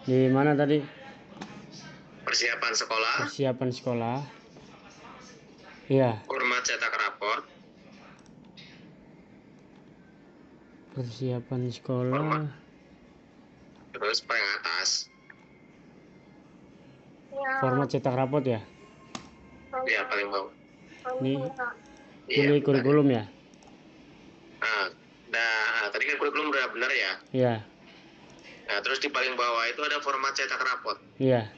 Di mana tadi? Persiapan sekolah. Persiapan sekolah. Iya. Format cetak rapor. Persiapan sekolah. Format. Terus paling atas. Format cetak rapot ya? Ya, paling bawah. Ini Iya, pilih kurikulum ya? Nah, tadi kan kurikulum udah benar ya. Iya. Nah, terus di paling bawah itu ada format cetak rapot. Iya.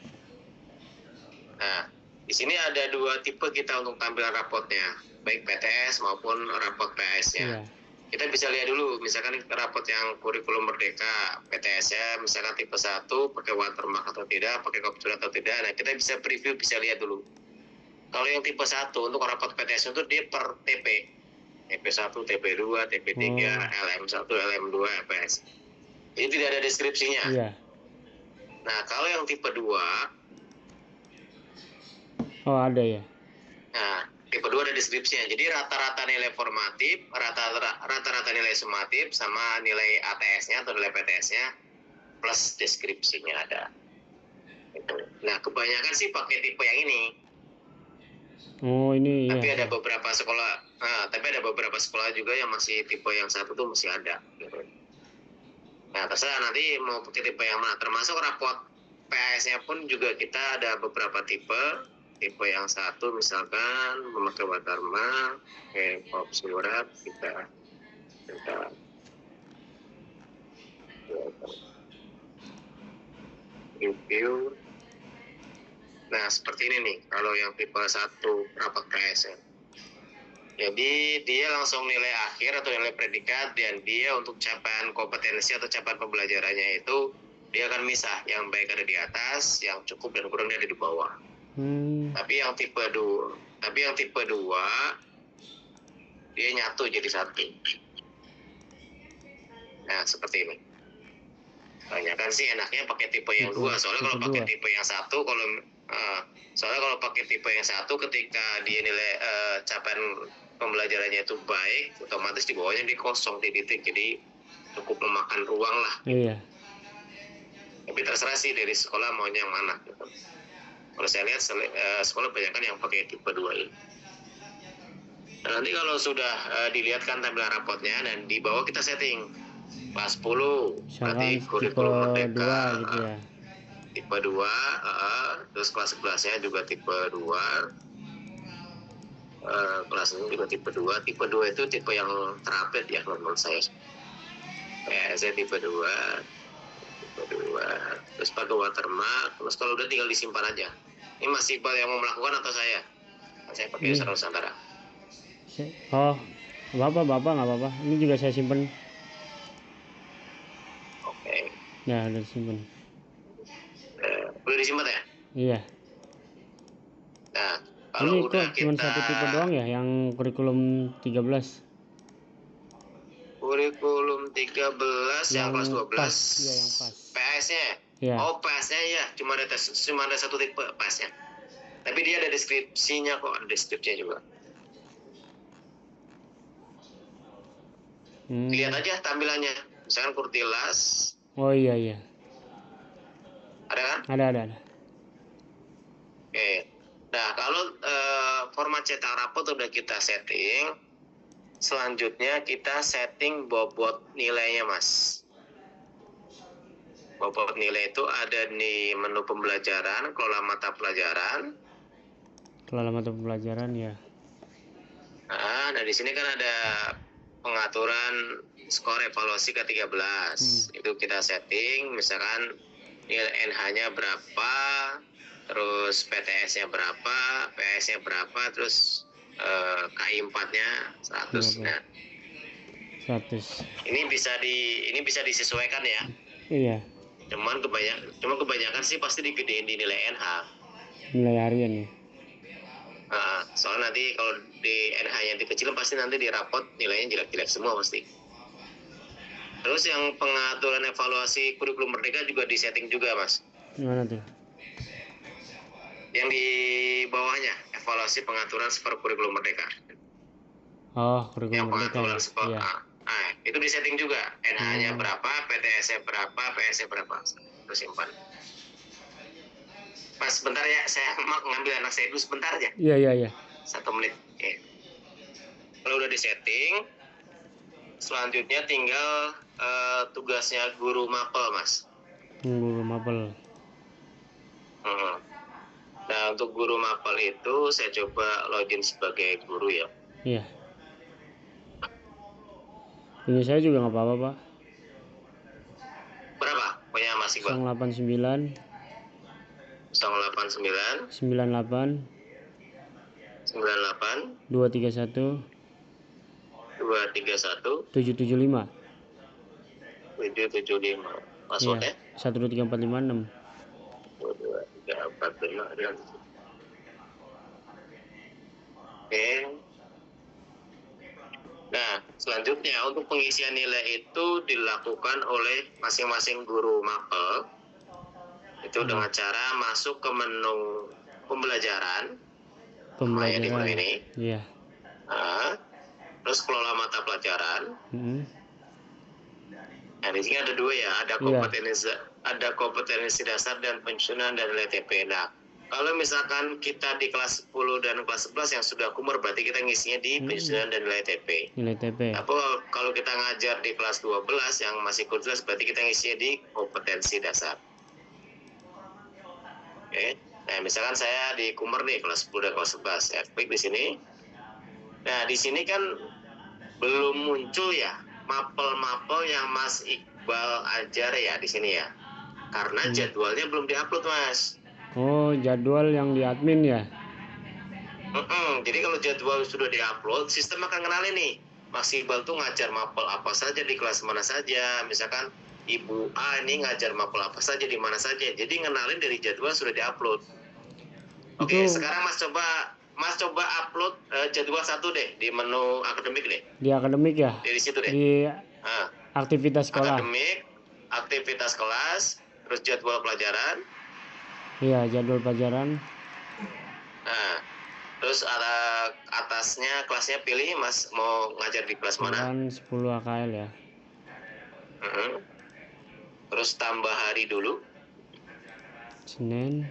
Nah, di sini ada dua tipe kita untuk tampilan rapotnya, baik PTS maupun rapot PS-nya. Iya. Kita bisa lihat dulu, misalkan rapot yang kurikulum merdeka, PTS-nya misalkan tipe 1, pakai watermark atau tidak, pakai capture atau tidak. Nah, kita bisa preview, bisa lihat dulu. Kalau yang tipe 1 untuk rapot PTS itu dia per TP. TP1, TP2, TP3, LM1, LM2, FPS. Ini tidak ada deskripsinya. Iya. Nah, kalau yang tipe 2, Oh, ada ya. nah, tipe 2 ada deskripsinya. Jadi rata-rata nilai formatif, rata-rata nilai sumatif, sama nilai ATS-nya atau nilai PTS-nya, plus deskripsinya ada. Nah, kebanyakan sih pakai tipe yang ini. Oh, ini Tapi ya. ada beberapa sekolah juga yang masih tipe yang 1 tuh masih ada. Gitu. Nah, terserah nanti mau pakai tipe yang mana. Termasuk rapot PS-nya pun juga kita ada beberapa tipe. Tipe yang 1 misalkan memakai watermark, pop surat, kita review. Nah, seperti ini nih kalau yang tipe 1 rapot PS-nya. Jadi dia langsung nilai akhir atau nilai predikat, dan dia untuk capaian kompetensi atau capaian pembelajarannya itu dia akan misah, yang baik ada di atas, yang cukup dan kurang ada di bawah. Tapi yang tipe 2 dia nyatu jadi satu. Nah, seperti ini. Banyak kan sih enaknya pakai tipe yang 2, soalnya kalau pakai tipe yang 1, kalau pakai tipe yang 1 ketika dia nilai capaian pembelajarannya itu baik, otomatis di bawahnya dia kosong di titik, jadi cukup memakan ruang lah. Iya. Tapi terserah sih dari sekolah maunya yang mana. Gitu. Kalau saya lihat sekolah banyak kan yang pakai tipe 2 ini. Nah, nanti kalau sudah dilihatkan tampilan rapotnya, dan di bawah kita setting kelas 10 berarti kurikulum merdeka gitu ya. tipe 2, terus kelas 11-nya juga tipe 2. Kelas ini juga tipe 2. Tipe 2 itu tipe yang terupdate ya menurut saya. PS-nya tipe 2. Terus pakai watermark. Terus kalau udah tinggal disimpan aja. Ini masih yang mau melakukan atau saya? Saya pakai user Nusantara. Oh, bapak nggak apa-apa. Ini juga saya simpen. Oke. Ya, udah simpen. Udah disimpan ya? Iya. Nah, kalau ini udah kok cuma satu tipe doang ya, yang kurikulum 13? Kurikulum 13 yang kelas 12. Pas. Iya, yang pas. PS-nya. Iya. Oh, PS-nya ya, cuma ada satu tipe PS-nya. Tapi dia ada deskripsinya kok, ada deskripsinya juga. Lihat aja tampilannya. Misalkan Kurtilas. Oh iya. Ada kan? Ada. Oke. Nah, kalau format cetak rapot udah kita setting, selanjutnya kita setting bobot nilainya, Mas. Bobot nilai itu ada di menu pembelajaran, kelola mata pelajaran. Kelola mata pelajaran ya. Nah, di sini kan ada pengaturan skor evaluasi ke-13. Itu kita setting, misalkan nilai NH-nya berapa, terus PTS-nya berapa, PS-nya berapa, terus KI4-nya 100. Nah, 100. Ini bisa disesuaikan ya. Iya. Cuman kebanyakan sih pasti digedein di nilai NH. Nilai harian ya. Soalnya nanti kalau di NH-nya dikecilin, pasti nanti di rapot nilainya jelek-jelek semua pasti. Terus yang pengaturan evaluasi kurikulum merdeka juga disetting juga, Mas. Gimana tuh? Yang di bawahnya, evaluasi pengaturan skor kurikulum merdeka. Oh, kurikulum merdeka ya. Iya. Itu disetting juga. NH-nya berapa, PTS-nya berapa, PS-nya berapa. terus simpan. Mas sebentar ya, saya mau ngambil anak saya dulu sebentar aja. Iya, iya, iya. 1 menit. Oke. Kalau udah di setting, selanjutnya tinggal tugasnya guru mapel, Mas. Guru mapel. Hmm. Nah, untuk guru mapel itu saya coba login sebagai guru ya. Iya. Punya saya juga nggak apa-apa, Pak. Berapa punya Mas Iqbal? 089 089 98 98 231 231 775. 775. Iya. Passwordnya? 123456. 2, 3, 4, 5. Oke. Nah, selanjutnya untuk pengisian nilai itu dilakukan oleh masing-masing guru mapel. Itu dengan cara masuk ke menu pembelajaran. Namanya di menu ini. Iya. Nah, terus kelola mata pelajaran. Nah, di sini ada 2 ya, ada kompetensi dasar dan penyusunan dan nilai TP. Nah, kalau misalkan kita di kelas 10 dan kelas 11 yang sudah kumur, berarti kita ngisinya di penyusunan dan nilai TP. Nilai TP. Tapi kalau kita ngajar di kelas 12 yang masih kursus, berarti kita ngisinya di kompetensi dasar. Oke. Nah, misalkan saya di kumur nih kelas 10 dan kelas 11, saya klik di sini. Nah, di sini kan belum muncul ya mapel-mapel yang Mas Iqbal ajar ya di sini ya, karena jadwalnya belum diupload, Mas. Oh, jadwal yang di admin ya? Jadi kalau jadwal sudah diupload, sistem akan kenalin nih Mas Iqbal tuh ngajar mapel apa saja di kelas mana saja. Misalkan Ibu A ini ngajar mapel apa saja di mana saja, jadi ngenalin dari jadwal sudah diupload. Oke, sekarang Mas coba upload jadwal 1 deh di menu akademik deh. Di akademik ya? Di situ deh. Di aktivitas sekolah. Akademik, aktivitas kelas, terus jadwal pelajaran. Iya, jadwal pelajaran. Nah, terus ada atasnya kelasnya pilih Mas mau ngajar di kelas mana? 10 AKL ya. Terus tambah hari dulu. Senin.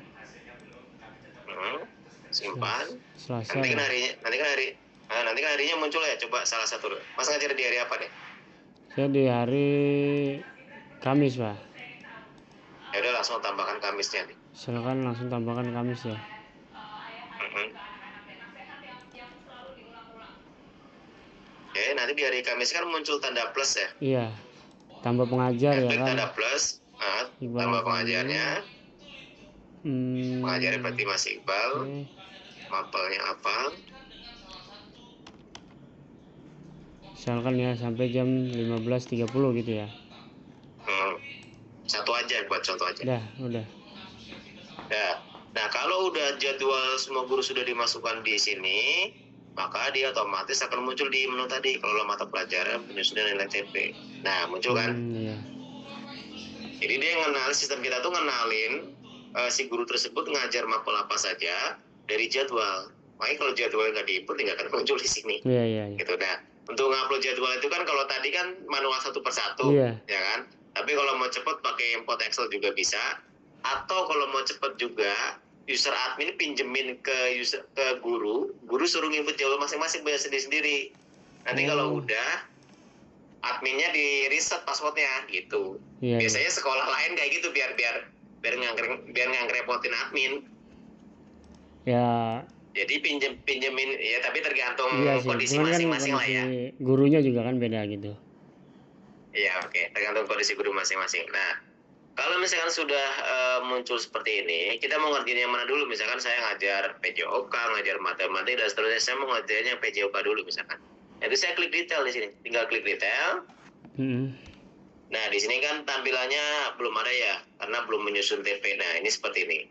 Simpan. Selasa. Nanti kan harinya muncul ya. Coba salah satu. Mas ngajar di hari apa deh? Saya di hari Kamis, Pak. Ya udah langsung tambahkan Kamisnya nih. Silakan langsung tambahkan Kamis ya. Oke, nanti di hari Kamis kan muncul tanda plus ya. Iya. Tambah pengajar ya kan. Tanda plus, tambah pengajarnya. Pengajarnya berarti Mas Iqbal. Mapelnya apa? Misalkan ya sampai jam 15.30 gitu ya. Satu aja buat contoh aja. Udah. Ya. Nah, kalau udah jadwal semua guru sudah dimasukkan di sini, maka dia otomatis akan muncul di menu tadi, kelola mata pelajaran, penyusunan nilai TP. Nah, muncul kan? Iya. Jadi dia sistem kita tuh ngenalin si guru tersebut ngajar mapel apa saja dari jadwal. Makanya kalau jadwal nggak di-input, nggak akan muncul di sini. Iya. Gitu. Nah, untuk ngupload jadwal itu kan kalau tadi kan manual 1 per 1, ya kan? Tapi kalau mau cepet pakai import Excel juga bisa. Atau kalau mau cepet juga, user admin pinjemin ke guru suruh nginput jadwal masing-masing bayar sendiri-sendiri. Nanti kalau udah, adminnya di reset passwordnya gitu. Biasanya sekolah lain kayak gitu biar nggak ngerepotin admin. Ya. Jadi pinjemin ya, tapi tergantung kondisi masing-masing lah ya. Gurunya juga kan beda gitu. Iya, oke. Tergantung kondisi guru masing-masing. Nah, kalau misalkan sudah muncul seperti ini, kita mau ngertiin yang mana dulu? Misalkan saya ngajar PJOK, ngajar matematika dan seterusnya, saya mau ngajarnya PJOK dulu misalkan. Itu saya klik detail di sini. Tinggal klik detail. Nah, di sini kan tampilannya belum ada ya, karena belum menyusun TP. Nah, ini seperti ini.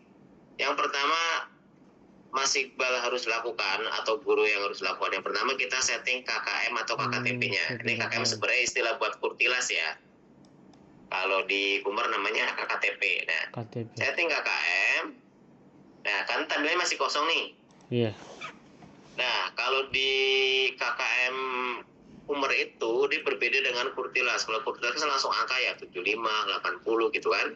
Yang pertama Mas Iqbal harus lakukan atau guru yang harus lakukan. Yang pertama kita setting KKM atau KKTP-nya. Ini KKM sebenarnya istilah buat kurtilas ya. Kalau di Kumar namanya KKTP. Nah, setting KKM. Nah, kan tampilannya masih kosong nih. Iya. Nah, kalau di KKM Kumar itu dia berbeda dengan kurtilas. Kalau kurtilas kan langsung angka ya 75, 80 gitu kan.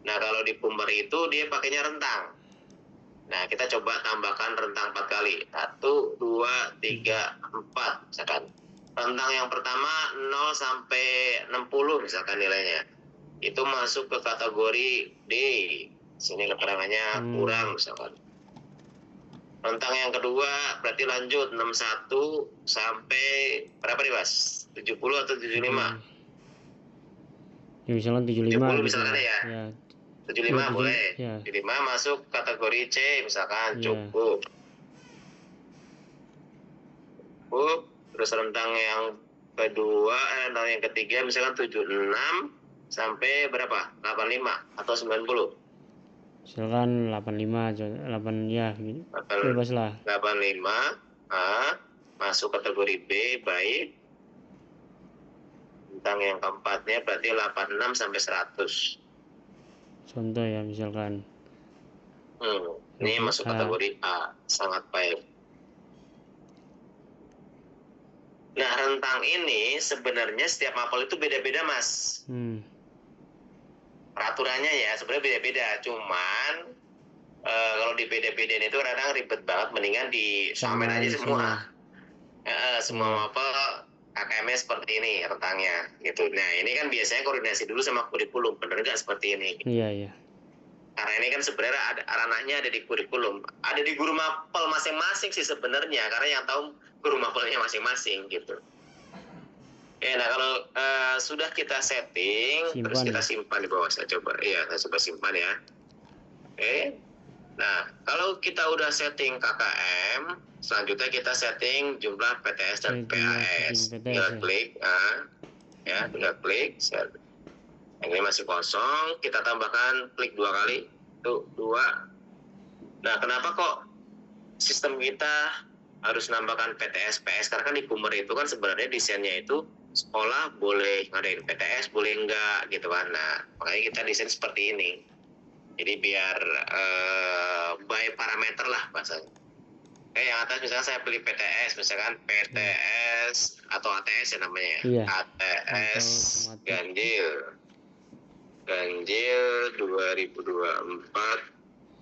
Nah, kalau di Pumper itu dia pakainya rentang. Nah, kita coba tambahkan rentang 4 kali. 1, 2, 3, 4 misalkan. Rentang yang pertama 0 sampai 60 misalkan nilainya. Itu masuk ke kategori D. Sini keterangannya kurang misalkan. Rentang yang kedua berarti lanjut 61 sampai berapa nih Mas? 70 atau 75? Ya misalkan 75 70 gitu misalkan lah. ya. Ya. 75 Ya, boleh. ya. 75 masuk kategori C misalkan Ya. cukup. Cukup. Terus rentang yang kedua, rentang yang ketiga misalkan 76 sampai berapa? 85 atau 90? Misalkan 85 8 ya gitu. Bebas lah. 85 masuk kategori B baik. Rentang yang keempatnya berarti 86 sampai 100. Contoh ya misalkan. Ini masuk kategori A, sangat baik. Nah, rentang ini sebenarnya setiap mapel itu beda-beda, Mas. Peraturannya ya sebenarnya beda-beda, cuman kalau di beda-bedain itu kadang ribet banget, mendingan disamain aja semua. Semua mapel KKM-nya seperti ini rentangnya gitu. Nah, ini kan biasanya koordinasi dulu sama kurikulum, bener nggak seperti ini? Iya. Karena ini kan sebenarnya ranahnya ada di kurikulum, ada di guru mapel masing-masing sih sebenarnya, karena yang tahu guru mapelnya masing-masing gitu. Nah kalau sudah kita setting, terus kita simpan di bawah. Saya coba simpan ya. Nah kalau kita udah setting KKM, selanjutnya kita setting jumlah PTS dan PAS. Tinggal klik, tinggal klik. Yang ini masih kosong, kita tambahkan klik 2 kali. Tuh 2. Nah, kenapa kok sistem kita harus nambahkan PTS, PS? Karena kan di Pumper itu kan sebenarnya desainnya itu sekolah boleh ngadain PTS, boleh enggak gitu kan. Nah, makanya kita desain seperti ini. Jadi biar by parameter lah bahasanya. Yang atas misalkan saya pilih PTS, misalkan PTS atau ATS ya namanya. Iya. ATS ganjil 2024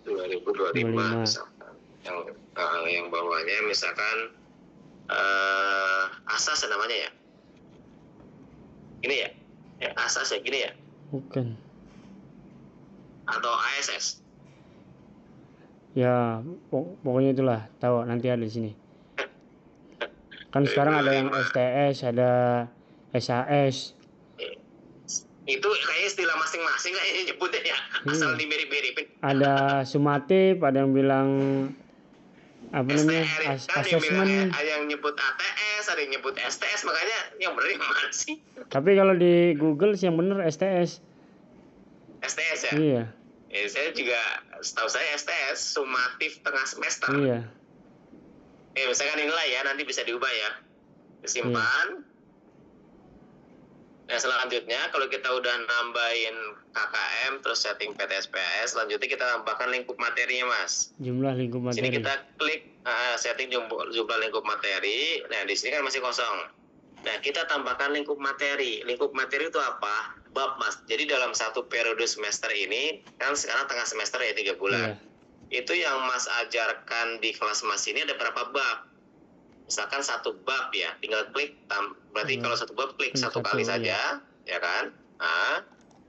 2025 misalkan. Yang bawahnya misalkan asas namanya ya. Ini ya. Asas ya gini ya. Bukan. Atau ASS. Ya, pokoknya itulah. Tahu nanti ada di sini. Kan sekarang ada yang STS, ada SAS. Itu kayak istilah masing-masing kayaknya nyebutnya ya. Asal dimirip-miripin. Ada sumatif, ada yang bilang apa namanya? Asesmen. Ada yang nyebut ATS, ada yang nyebut STS, makanya yang benar yang mana sih? Tapi kalau di Google sih yang benar STS. STS ya? Iya. Saya juga setahu saya STS, sumatif tengah semester. Iya. Misalkan inilah ya, nanti bisa diubah ya. Disimpan. Nah, selanjutnya kalau kita udah nambahin KKM, terus setting PTS PAS, selanjutnya kita tambahkan lingkup materinya, Mas. Jumlah lingkup materi. Sini kita klik setting jumlah lingkup materi. Nah, di sini kan masih kosong. Nah, kita tambahkan lingkup materi. Lingkup materi itu apa? Bab, Mas. Jadi dalam satu periode semester ini, kan sekarang tengah semester ya 3 bulan. Itu yang Mas ajarkan di kelas Mas ini ada berapa bab? Misalkan 1 bab ya, tinggal klik, berarti kalau 1 bab klik 1 kali saja, ya kan?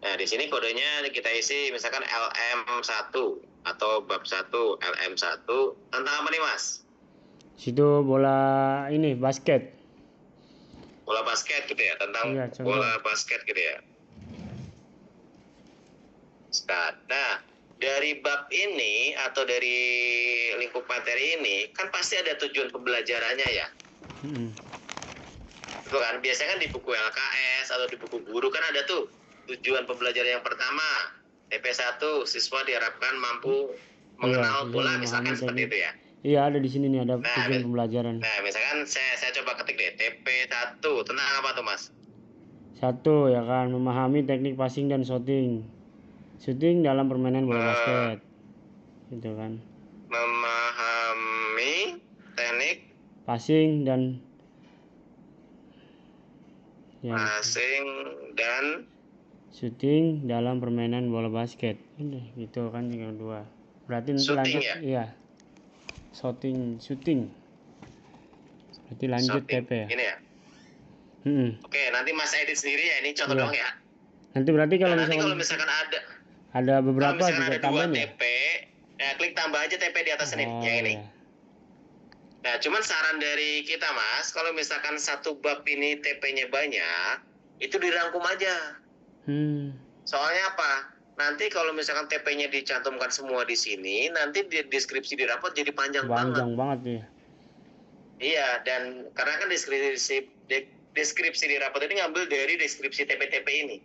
Nah, di sini kodenya kita isi misalkan LM1 atau bab 1 LM1 tentang apa nih, Mas? Situ bola ini basket. Bola basket gitu ya, tentang bola basket gitu ya. Nah, dari bab ini atau dari lingkup materi ini kan pasti ada tujuan pembelajarannya ya. Itu kan biasanya kan di buku LKS atau di buku guru kan ada tuh tujuan pembelajaran yang pertama. TP1 siswa diharapkan mampu mengenal bola misalkan seperti itu ya. Iya, ada di sini nih, ada tujuan pembelajaran. Nah, misalkan saya coba ketik deh TP1 tentang apa tuh, Mas? 1 ya kan, memahami teknik passing dan shooting dalam permainan bola basket. Gitu kan. Memahami teknik passing dan passing dan syuting dalam permainan bola basket. Udah gitu kan yang kedua. Berarti nanti Syuting lanjut ya? iya. Syuting. Berarti lanjut Shooting. TP ya. Ini ya. Mm-mm. Oke, nanti Mas edit sendiri ya. Ini contoh Iya. doang ya. Nanti berarti Nah, kalau nanti kalau misalkan misalkan ada beberapa dua juga tambahin ya. TP, ya klik tambah aja TP di atas ini, Oh yang ini. iya. Nah, cuman saran dari kita Mas, kalau misalkan satu bab ini TP-nya banyak, itu dirangkum aja. Soalnya apa? Nanti kalau misalkan TP-nya dicantumkan semua di sini, nanti di deskripsi di rapot jadi panjang banget. Panjang banget ya. Iya, dan karena kan deskripsi di rapot ini ngambil dari deskripsi TP-TP ini.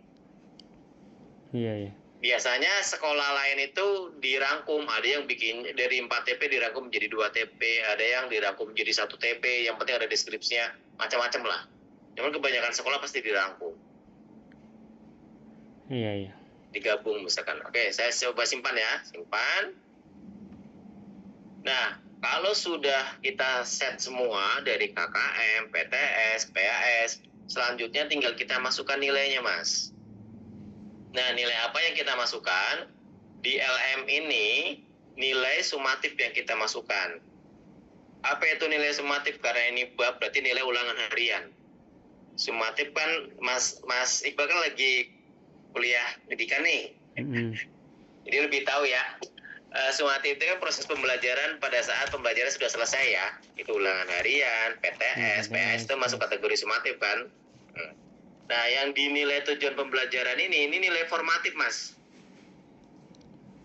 Iya. Biasanya sekolah lain itu dirangkum, ada yang bikin dari 4 TP dirangkum jadi 2 TP, ada yang dirangkum jadi 1 TP, yang penting ada deskripsinya, macam-macam lah. Cuman kebanyakan sekolah pasti dirangkum. Iya. Digabung misalkan. Oke, saya coba simpan ya, simpan. Nah, kalau sudah kita set semua dari KKM, PTS, PAS, selanjutnya tinggal kita masukkan nilainya, Mas. Nah, nilai apa yang kita masukkan? Di LM ini, nilai sumatif yang kita masukkan. Apa itu nilai sumatif? Karena ini bab, berarti nilai ulangan harian. Sumatif kan, Mas Iqbal kan lagi kuliah pendidikan nih. Jadi lebih tahu ya. Sumatif itu kan proses pembelajaran pada saat pembelajaran sudah selesai ya. Itu ulangan harian, PTS, PAS itu masuk kategori sumatif kan. Nah, yang dinilai tujuan pembelajaran ini nilai formatif, Mas.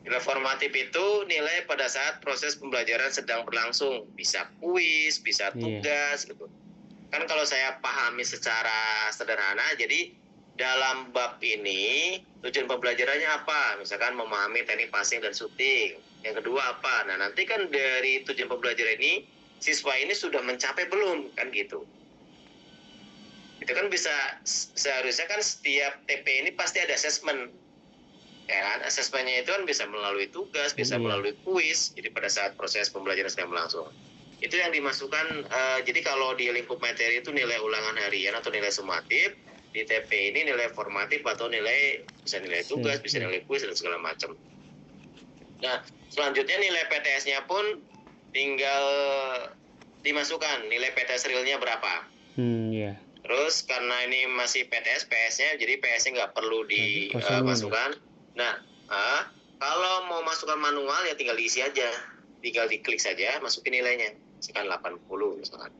Nilai formatif itu nilai pada saat proses pembelajaran sedang berlangsung. Bisa kuis, bisa tugas gitu. Kan kalau saya pahami secara sederhana, jadi dalam bab ini tujuan pembelajarannya apa? Misalkan memahami teknik passing dan shooting. Yang kedua apa? Nah, nanti kan dari tujuan pembelajaran ini siswa ini sudah mencapai belum? Kan gitu. Itu kan bisa, seharusnya kan setiap TP ini pasti ada asesmen. Ya kan? Asesmennya itu kan bisa melalui tugas, bisa melalui kuis. Jadi pada saat proses pembelajaran sedang berlangsung. Itu yang dimasukkan, jadi kalau di lingkup materi itu nilai ulangan harian atau nilai sumatif, di TP ini nilai formatif atau bisa nilai tugas, bisa nilai kuis dan segala macam. Nah, selanjutnya nilai PTS-nya pun tinggal dimasukkan nilai PTS realnya berapa. Terus karena ini masih PTS, PS-nya jadi PS-nya nggak perlu dimasukkan. Nah, kalau mau masukkan manual ya tinggal diisi aja, tinggal diklik saja, masukin nilainya, misalkan 80 misalkan,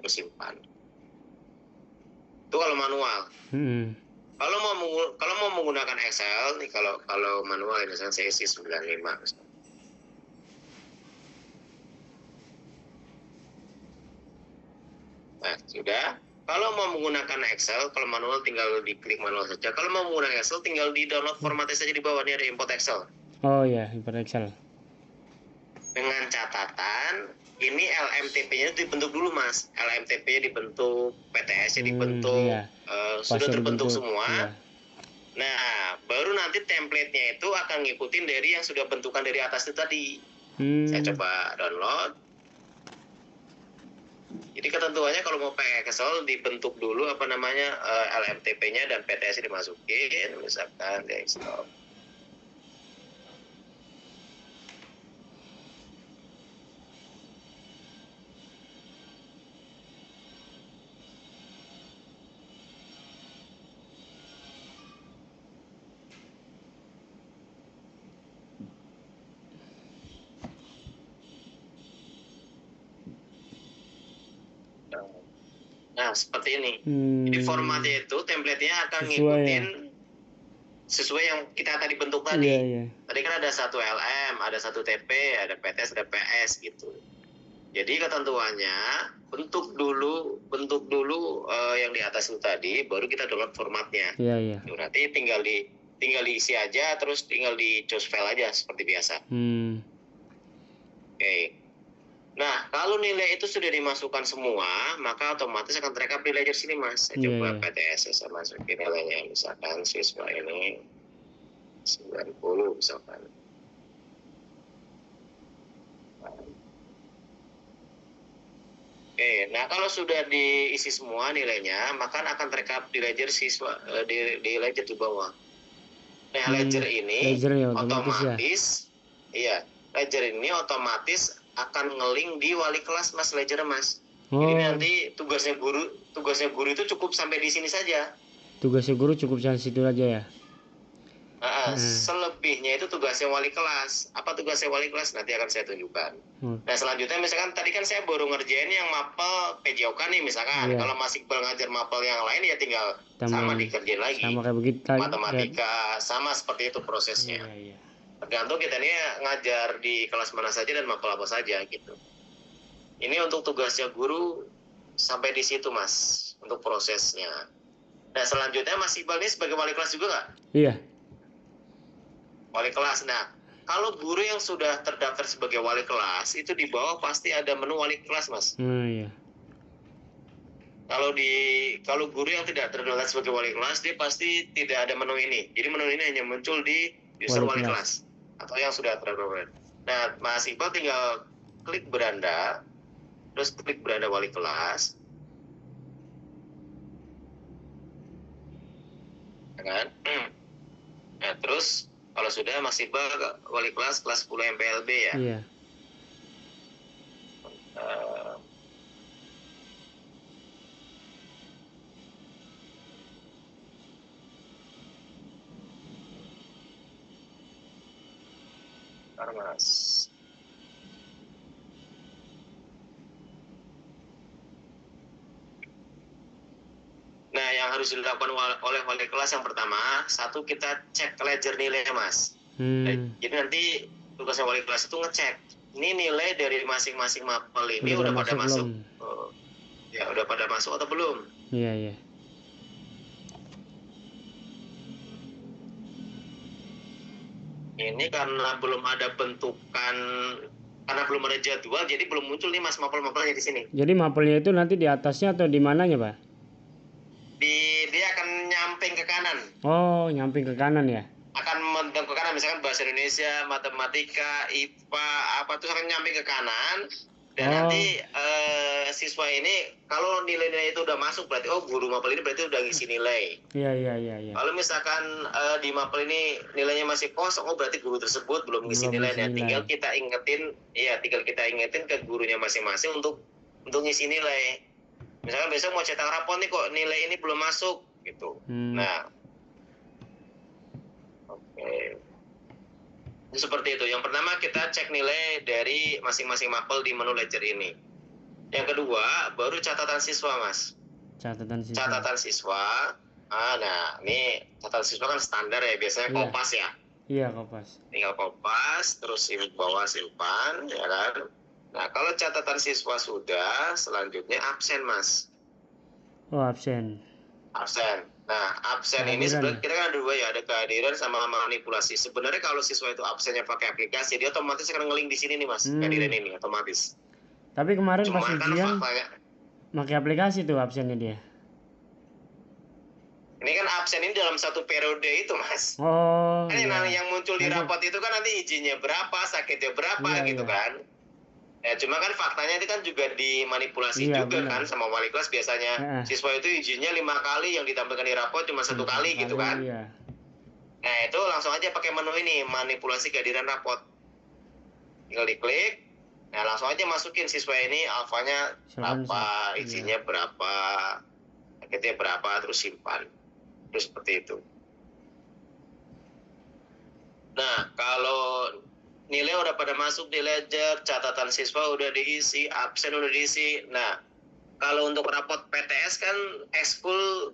terus simpan. Itu kalau manual. Kalau mau menggunakan Excel nih, kalau manual misalkan saya isi 95 misalkan. Nah, sudah. Kalau mau menggunakan Excel, kalau manual tinggal diklik manual saja. Kalau mau menggunakan Excel, tinggal di download formatnya saja di bawah. Ini ada import Excel. Oh iya, import Excel. Dengan catatan, ini LMTP-nya dibentuk dulu, Mas. LMTP-nya dibentuk, PTS-nya dibentuk, sudah terbentuk semua. Iya. Nah, baru nanti template-nya itu akan ngikutin dari yang sudah bentukan dari atas itu tadi. Saya coba download. Jadi ketentuannya kalau mau pakai Excel dibentuk dulu LMTP-nya dan PTS-nya dimasukin, misalkan desktop. Nah, seperti ini. Jadi formatnya itu, template-nya akan ngikutin sesuai yang kita tadi bentuk tadi. Tadi kan ada satu LM, ada satu TP, ada PTS, ada PS gitu. Jadi ketentuannya bentuk dulu yang di atas itu tadi, baru kita download formatnya. Berarti tinggal diisi aja, terus tinggal di choose file aja seperti biasa. Oke. Nah, kalau nilai itu sudah dimasukkan semua, maka otomatis akan terekam nilai dari sini, Mas. Saya coba PTS, saya masukin nilainya, misalkan siswa ini 90, misalkan. Oke, nah kalau sudah diisi semua nilainya, maka akan terekap di ledger siswa di ledger di bawah. Nah, ledger ini Ledger ya otomatis ya. otomatis, iya, ledger ini otomatis akan nge-link di wali kelas Mas ledger Mas. Jadi Oh, nanti tugasnya guru itu cukup sampai di sini saja. tugasnya guru cukup sampai situ aja ya. Selebihnya itu tugasnya wali kelas. Apa tugasnya wali kelas? Nanti akan saya tunjukkan. Nah, selanjutnya misalkan tadi kan saya baru ngerjain yang mapel PJOK nih misalkan. Iya. Kalau masih belajar mapel yang lain ya tinggal sama dikerjain lagi. Sama kayak begitu. Matematika sama seperti itu prosesnya. Iya. Tergantung kita ini ngajar di kelas mana saja dan mapel apa saja gitu. Ini untuk tugasnya guru sampai di situ Mas untuk prosesnya. Nah, selanjutnya Mas Iqbal ini sebagai wali kelas juga nggak? Iya. Wali kelas. Nah, kalau guru yang sudah terdaftar sebagai wali kelas itu di bawah pasti ada menu wali kelas Mas. Iya. Kalau guru yang tidak terdaftar sebagai wali kelas dia pasti tidak ada menu ini. Jadi menu ini hanya muncul di user wali kelas atau yang sudah terdaftar. Nah, Mas Iqbal tinggal klik beranda, terus klik beranda wali kelas, kan? Nah, terus kalau sudah Mas Iqbal wali kelas 10 MPLB ya. Iya. Mas. Nah, yang harus dilakukan oleh wali kelas yang pertama, satu kita cek ledger nilainya Mas. Jadi nanti tugasnya wali kelas itu ngecek ini nilai dari masing-masing mapel ini udah pada masuk. Ya, udah pada masuk atau belum? Iya. Ini karena belum ada bentukan, karena belum ada jadwal, jadi belum muncul nih Mas mapel-mapelnya di sini. Jadi mapelnya itu nanti di atasnya atau di mananya Pak? Dia akan nyamping ke kanan. Oh, nyamping ke kanan ya? Akan mentok ke kanan, misalkan bahasa Indonesia, matematika, IPA, apa tuh akan nyamping ke kanan. Dan nanti siswa ini kalau nilai-nilai itu udah masuk berarti guru mapel ini berarti udah ngisi nilai. Iya. Kalau misalkan di mapel ini nilainya masih kosong, berarti guru tersebut belum ngisi nilainya. Tinggal kita ingetin ke gurunya masing-masing untuk ngisi nilai. Misalkan besok mau cetak rapor nih kok nilai ini belum masuk gitu. Nah, oke. Seperti itu. Yang pertama kita cek nilai dari masing-masing mapel di menu ledger ini. Yang kedua, baru catatan siswa, Mas. Catatan siswa. Nah, ini catatan siswa kan standar ya, biasanya Kopas ya. Iya, Kopas. Tinggal Kopas, terus bawah simpan, ya kan. Nah, kalau catatan siswa sudah, selanjutnya absen, Mas. Oh, absen. Nah, absen ini sebenarnya kita kan ada dua ya, ada kehadiran sama manipulasi. Sebenarnya kalau siswa itu absennya pakai aplikasi, dia otomatis akan nge-link di sini nih Mas, kehadiran ini otomatis. Tapi kemarin cuma pas ujian pakai aplikasi tuh absennya dia. Ini kan absen ini dalam satu periode itu Mas. Oh. Kan yang muncul di rapot itu kan nanti izinnya berapa, sakitnya berapa gitu kan. Ya, cuma kan faktanya itu kan juga dimanipulasi juga kan sama wali kelas biasanya. Siswa itu izinnya 5 kali, yang ditampilkan di rapot cuma 1 kali gitu kan. Nah, itu langsung aja pakai menu ini, manipulasi kehadiran rapot. Tinggal diklik. Nah, langsung aja masukin siswa ini alfanya berapa, izinnya berapa, sakitnya berapa, terus simpan. Terus seperti itu. Nah, kalau nilai udah pada masuk di ledger, catatan siswa udah diisi, absen udah diisi. Nah, kalau untuk rapot PTS kan ekskul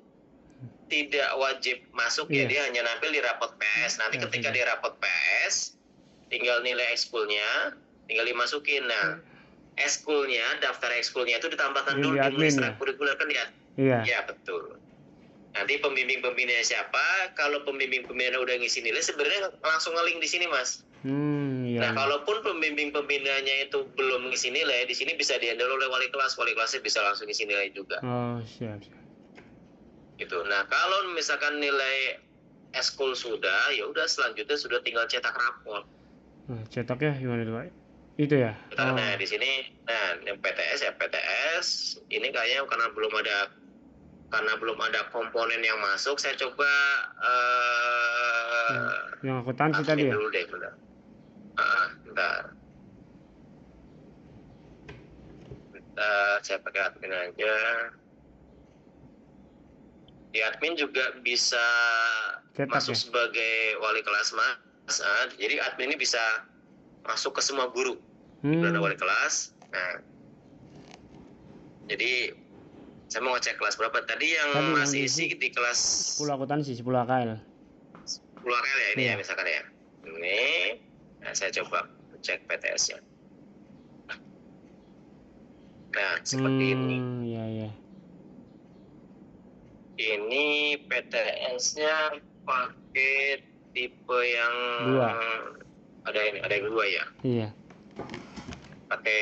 tidak wajib masuk ya, dia hanya nampil di rapot PS. Nanti ketika di rapot PS, tinggal nilai ekskulnya, tinggal dimasukin. Nah, ekskulnya, daftar ekskulnya itu ditambahkan dulu di menu ekstrakurikuler kan ya? Iya, betul. Nanti pembimbing-pembinanya siapa? Kalau pembimbing-pembinanya udah ngisi nilai, sebenarnya langsung nge-link di sini, Mas. Nah, kalaupun pembimbing pembinanya itu belum ngisi nilai, di sini bisa di-handle oleh wali kelas. Wali kelasnya bisa langsung ngisi nilai juga. Oh, siap. Gitu. Nah, kalau misalkan nilai eskul sudah, ya udah selanjutnya sudah tinggal cetak rapor. Cetaknya gimana tuh, Pak? Itu ya. Oh. Nah di sini, nah yang PTS ya PTS ini kayaknya karena belum ada komponen yang masuk, saya coba Yang akuntansi tadi ya. dulu deh, bentar. Bentar, saya pakai admin aja. Di admin juga bisa Cetak masuk ya? sebagai wali kelas mas. Jadi admin ini bisa masuk ke semua guru. Ada wali kelas. Nah, jadi saya mau ngecek kelas berapa tadi yang Tadi masih yang isi di kelas 10 akuntansi, 10 AKL. 10 AKL ya ini ya misalkan ya. Ini, nah saya coba cek PTS-nya. Nah, seperti ini. Iya. Ini PTS-nya pakai tipe yang ada yang dua ya. Iya. Pakai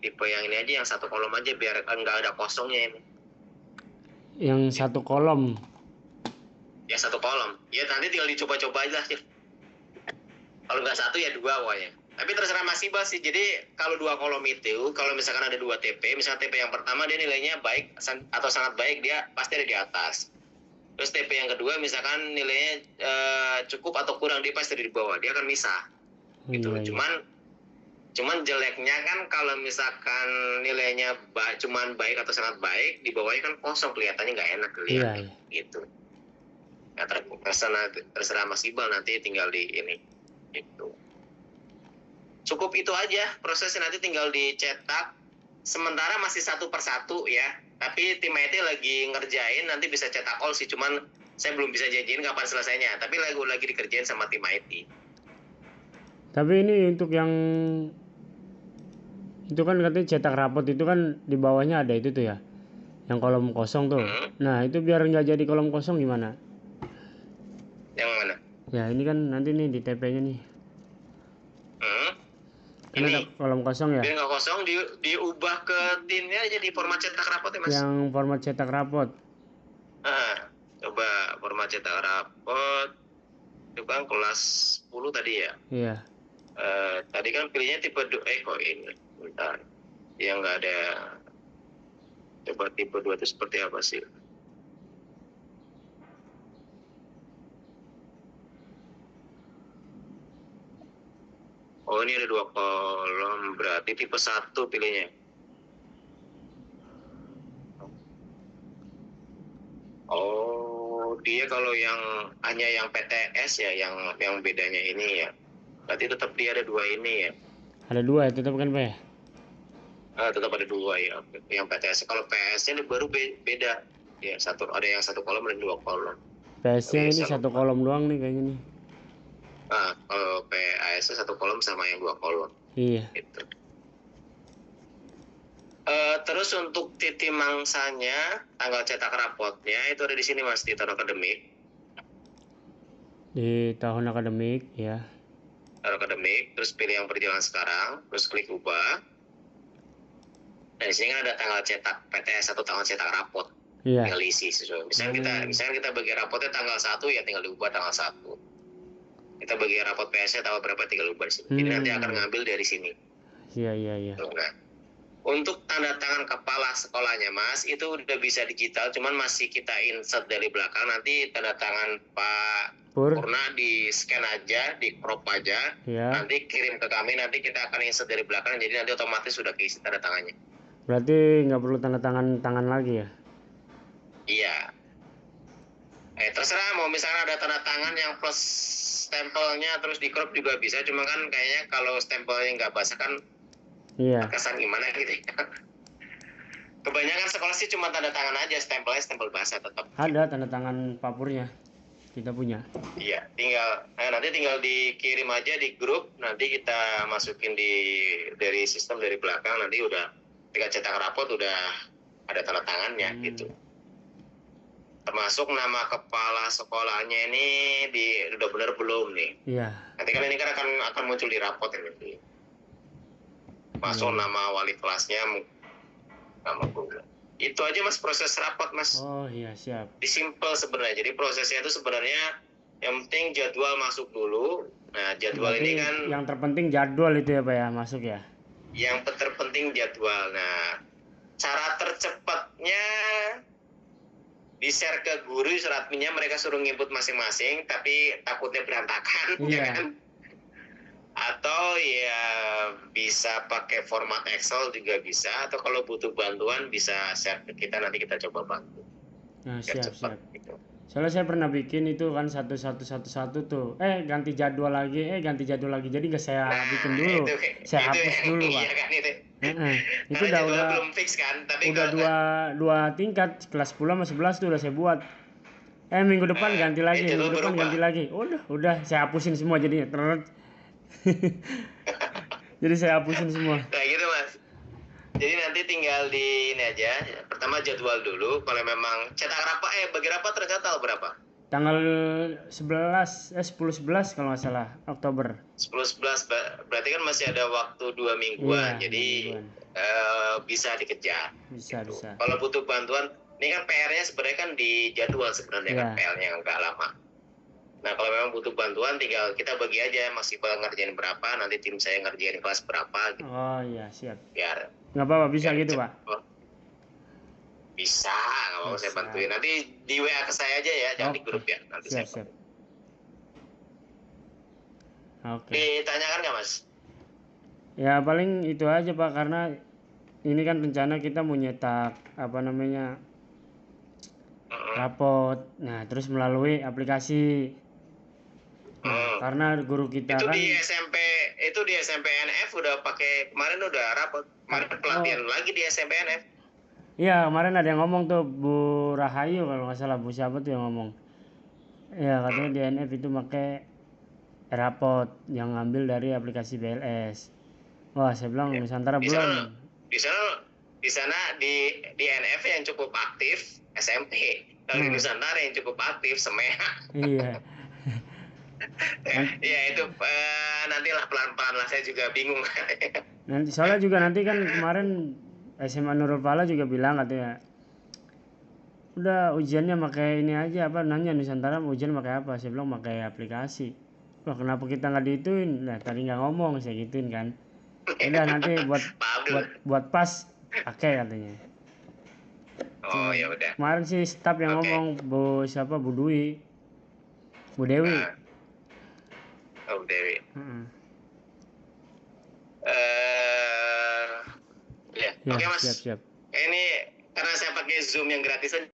tipe yang ini aja, yang satu kolom aja biar nggak ada kosongnya ini. Yang satu kolom. Ya satu kolom. Ya nanti tinggal dicoba-coba aja sih. Kalau nggak satu ya dua pokoknya. Tapi terserah Mas Iqbal sih. Jadi kalau dua kolom itu, kalau misalkan ada dua TP, misalnya TP yang pertama dia nilainya baik atau sangat baik, dia pasti ada di atas. Terus TP yang kedua misalkan nilainya cukup atau kurang, dia pasti ada di bawah. Dia akan misah. Gitu. Iya. Cuman jeleknya kan kalau misalkan nilainya cuman baik atau sangat baik, di bawahnya kan kosong, kelihatannya nggak enak dilihat. Iya. Gitu. Ya, terserah Mas Iqbal nanti tinggal di ini. Gitu. Cukup itu aja prosesnya, nanti tinggal dicetak. Sementara masih satu per satu ya. Tapi tim IT lagi ngerjain, nanti bisa cetak all sih. Cuman saya belum bisa janjiin kapan selesainya. Tapi lagi dikerjain sama tim IT. Tapi ini untuk yang itu kan katanya cetak rapot itu kan di bawahnya ada itu tuh ya, yang kolom kosong tuh. Nah itu biar nggak jadi kolom kosong gimana? Yang mana? Ya ini kan nanti nih di TP-nya nih. Kan Ini ada kolom kosong ya? Biar nggak kosong, diubah ke tinnya aja di format cetak rapot ya Mas. Yang format cetak rapot. Coba format cetak rapot. Itu kan kelas 10 tadi ya? Iya. Tadi kan pilihnya tipe kok ini. Bentar. Yang nggak ada. Coba tipe 2 itu seperti apa sih? Oh ini ada 2 kolom, berarti tipe 1 pilihnya. Oh dia kalau yang hanya yang PTS ya, yang bedanya ini ya. Berarti tetap dia ada 2 ini ya. Ada 2 ya tetap kan Pak ya? Tetap ada 2 ya. Yang PTS, kalau PS-nya baru beda. Ya ada yang 1 kolom dan 2 kolom. PS-nya ini 1 kolom doang nih kayaknya nih. Kalau PAS 1 kolom sama yang 2 kolom. Iya. Gitu. Terus untuk titi mangsanya, tanggal cetak rapotnya itu ada di sini Mas, di tahun akademik. Di tahun akademik ya. Tahun akademik, terus pilih yang berjalan sekarang, terus klik ubah. Nah di sini kan ada tanggal cetak PTS atau tanggal cetak rapot. Iya. Tinggal isi sesuai. Misalnya kita bagi rapotnya tanggal 1 ya tinggal diubah tanggal 1. Kita bagi rapot PS-nya tanggal berapa tinggal ubah di sini. Jadi nanti akan ngambil dari sini. Iya. Nah, untuk tanda tangan kepala sekolahnya Mas itu udah bisa digital, cuman masih kita insert dari belakang. Nanti tanda tangan Pak Purna di scan aja, di crop aja. Ya. Nanti kirim ke kami, nanti kita akan insert dari belakang. Jadi nanti otomatis sudah keisi tanda tangannya. Berarti nggak perlu tanda tangan lagi ya? Iya. Terserah mau misalnya ada tanda tangan yang plus stempelnya terus di crop juga bisa. Cuma kan kayaknya kalau stempelnya nggak basah kan kesan gimana gitu ya. Kebanyakan sekolah sih cuma tanda tangan aja, stempelnya stempel basah tetap. Ada tanda tangan papurnya, kita punya. Iya, nanti tinggal dikirim aja di grup, nanti kita masukin dari sistem dari belakang, nanti udah ketika cetak rapot udah ada tanda tangannya gitu. Termasuk nama kepala sekolahnya ini udah benar belum nih? Iya. Nanti kan ini kan akan muncul di rapot ini. Masuk nama wali kelasnya, nama guru. Itu aja Mas proses rapat Mas. Oh iya siap. Simple sebenarnya. Jadi prosesnya itu sebenarnya Yang penting jadwal masuk dulu. Nah, jadwal Berarti ini kan yang terpenting jadwal itu ya Pak ya, masuk ya. yang terpenting jadwal. Nah, cara tercepatnya di-share ke guru surat adminnya, mereka suruh nginput masing-masing, tapi takutnya berantakan, ya Iya. kan? Atau ya bisa pakai format Excel juga bisa, atau kalau butuh bantuan bisa share ke kita, nanti kita coba bantu. Nah, Biar siap cepat siap. gitu. Soalnya saya pernah bikin itu kan satu tuh. Ganti jadwal lagi, ganti jadwal lagi. Jadi nggak saya Nah, bikin dulu. Saya itu hapus yang dulu, Pak. iya kan itu. Heeh. Itu Karena jadwal udah belum fix kan, tapi udah kalau dua tingkat, kelas 10 sama 11 tuh udah saya buat. Minggu depan ganti lagi, jadwal minggu depan berubah. ganti lagi. Udah saya hapusin semua jadinya. Jadi saya hapusin semua. Nah gitu Mas. Jadi nanti tinggal di ini aja. Pertama jadwal dulu. Kalau memang cetak rapat, bagi rapat ternyata tanggal berapa? Tanggal 10-11 kalau nggak salah, Oktober. 10-11 berarti kan masih ada waktu 2 mingguan. Iya, Jadi 2 mingguan. bisa dikejar. Bisa, Gitu. bisa. Kalau butuh bantuan, ini kan PR-nya sebenarnya kan di jadwal sebenarnya kan Iya. PR-nya nggak lama. Nah kalau memang butuh bantuan, tinggal kita bagi aja Mas Iqbal ngerjain berapa, nanti tim saya ngerjain kelas berapa gitu. Oh iya, siap. Biar Nggak apa-apa, bisa biar gitu, Pak. Bisa, nggak mau saya Bisa. bantuin. Nanti di WA ke saya aja ya, jangan di Oke. grup ya. Nanti Siap, saya siap. Oke. ditanyakan nggak Mas? Ya paling itu aja Pak, karena ini kan rencana kita mau nyetak apa namanya rapot. Nah terus melalui aplikasi. Nah karena guru kita Itu kan di SMP NF udah pakai, kemarin udah rapot. Kemarin pelatihan lagi di SMP NF. Iya kemarin ada yang ngomong tuh Bu Rahayu kalau nggak salah, Bu siapa tuh yang ngomong. Ya katanya di NF itu pakai rapot yang ngambil dari aplikasi BLS. Wah saya bilang Nusantara Di belum. sana di sana di NF yang cukup aktif SMP. Kalau di Nusantara yang cukup aktif SEMEA. Iya. Ya itu nantilah pelan-pelan lah, saya juga bingung. Nanti soalnya juga nanti kan kemarin SMA Nurul Fala juga bilang katanya udah ujiannya pakai ini aja, apa nanya Nusantara ujian pakai apa, saya bilang pakai aplikasi. Wah kenapa kita nggak diituin, nah tadi nggak ngomong, saya gituin kan. Udah nanti buat pas pakai katanya. Oh ya udah. Kemarin sih staf yang ngomong Bu Dewi. Oh Dewi. Ya, oke Mas. Siap. Ini karena saya pakai Zoom yang gratisan,